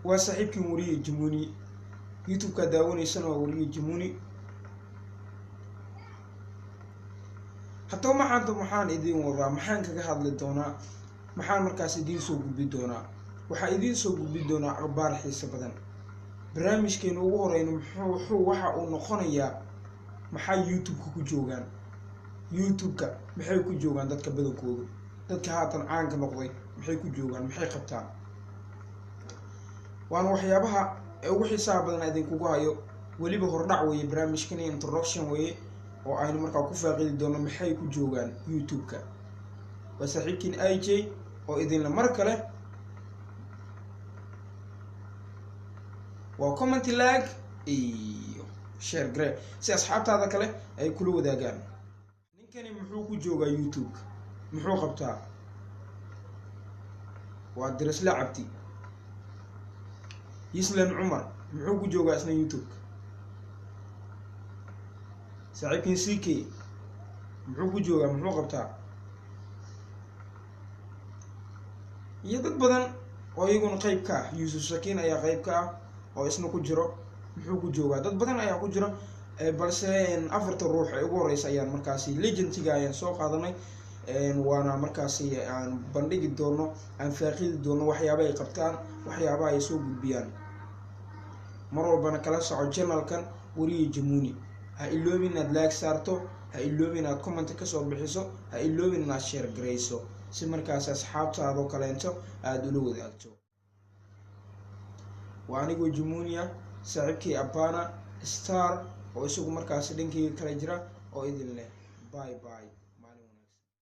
وصاحبكي وريه جموني يوتيوب كداوني سنة وريه جموني حتى ما حد محان إدين وضع محان كهذا للدونا محان مركز إدين سوق بدونا وح إدين سوق بدونا أخبار حسابا برامج كانوا ورين محو وح ونخنيا محا يوتيوب كوجوغان يوتيوب كا محي كوجوغان دتك بدنكوdu dadka haatan caanka noqday maxay ku joogan maxay qabtaan waan waxyaabaha ugu xisaab badan idinku hayo waliba hordhac weeye barnaamijkan introduction weeye oo aynu markaa ku faaqidi doono maxay ku joogan youtube-ka waa saaxiibkiin AJ oo idinla mar kale waa comment like iyo share gare si asxaabtaada kale ay kula wadaagaan ninkani muxuu ku joogaa youtube muxuu qabtaa waa diris la cabti Islan Umar muxuu ku joogaa isna youtube saaxiibkiin CK muxuu ku joogaa muxuu qabtaa iyo dad badan oo iyaguna qayb ka ah Yusuf Sakin ayaa qayb ka ah oo isna ku jiro muxuu ku joogaa dad badan ayaa ku jira balse afarta ruux ay ugu horeysa ayaan markaasi legendiga ayaan soo qaadanay waana markaasi aan bandhigi doono aan faaqidi doono waxyaabo ay qabtaan waxyaabo ay soo gudbiyaan mar walbana kala soco channelkan wariye Jamuni ha iloobin inaad like saarto ha iloobin inaad comment ka soo bixiso ha iloobin inaad share gareyso si markaas asxaabtaada kaleento aad ula wadaagto waa anigu Jamunia saaxiibkii Abana Star oo isagu markaas dhankii kala jira oo idin leh bye bye